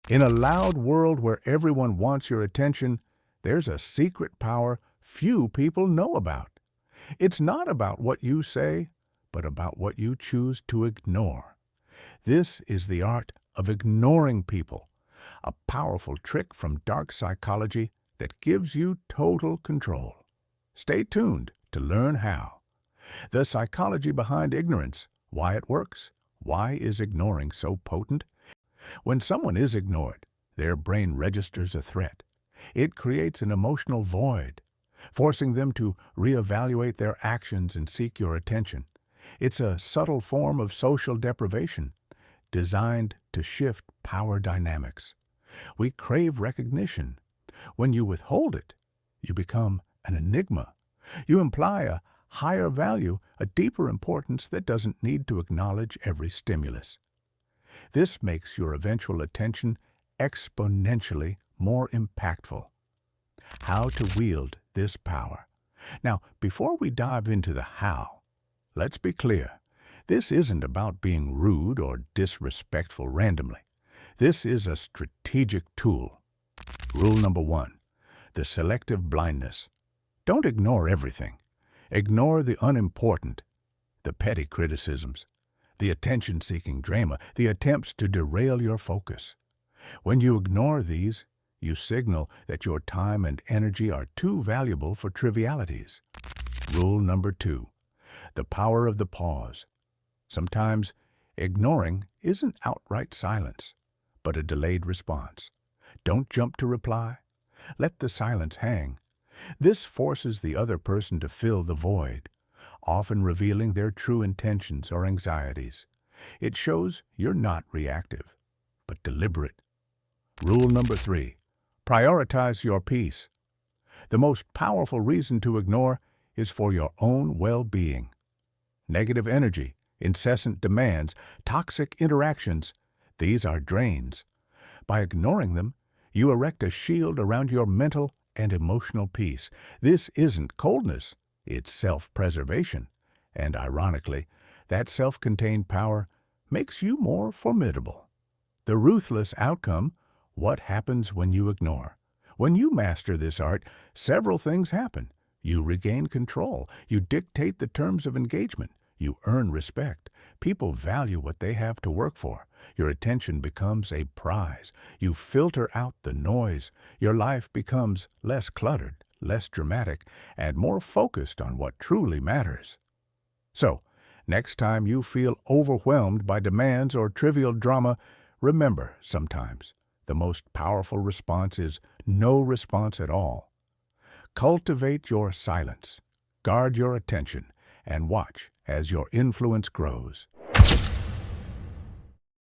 In a loud world where everyone wants your attention, there's a secret power few people know about. It's not about what you say, but about what you choose to ignore. This is the art of ignoring people, a powerful trick from dark psychology that gives you total control. Stay tuned to learn how. The psychology behind ignorance, why it works, why is ignoring so potent? When someone is ignored, their brain registers a threat. It creates an emotional void, forcing them to reevaluate their actions and seek your attention. It's a subtle form of social deprivation, designed to shift power dynamics. We crave recognition. When you withhold it, you become an enigma. You imply a higher value, a deeper importance that doesn't need to acknowledge every stimulus. This makes your eventual attention exponentially more impactful. How to wield this power. Now, before we dive into the how, let's be clear. This isn't about being rude or disrespectful randomly. This is a strategic tool. Rule number 1, the selective blindness. Don't ignore everything. Ignore the unimportant, the petty criticisms, the attention-seeking drama, the attempts to derail your focus. When you ignore these, you signal that your time and energy are too valuable for trivialities. Rule number 2, the power of the pause. Sometimes ignoring isn't outright silence, but a delayed response. Don't jump to reply. Let the silence hang. This forces the other person to fill the void, often revealing their true intentions or anxieties. It shows you're not reactive, but deliberate. Rule number 3, prioritize your peace. The most powerful reason to ignore is for your own well-being. Negative energy, incessant demands, toxic interactions, these are drains. By ignoring them, you erect a shield around your mental and emotional peace. This isn't coldness, it's self-preservation. And ironically, that self-contained power makes you more formidable. The ruthless outcome, what happens when you ignore? When you master this art, several things happen. You regain control. You dictate the terms of engagement. You earn respect. People value what they have to work for. Your attention becomes a prize. You filter out the noise. Your life becomes less cluttered, less dramatic, and more focused on what truly matters. So, next time you feel overwhelmed by demands or trivial drama, remember sometimes the most powerful response is no response at all. Cultivate your silence. Guard your attention and watch as your influence grows.